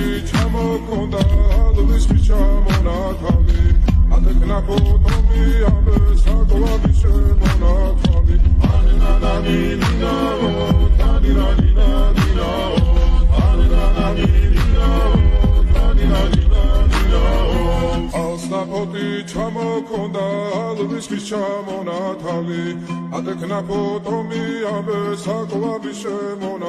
ფოტი ჩამოქონდა ალვის ჩამონათალი ადეკნა ფოტომი ამე საკვარი შემონათალი ანანანინინაო თანინანინანინაო ანანანინინაო თანინანინანინაო ალსნა ფოტი ჩამოქონდა ალვის ჩამონათალი ადეკნა ფოტომი ამე საკვარი შემონათალი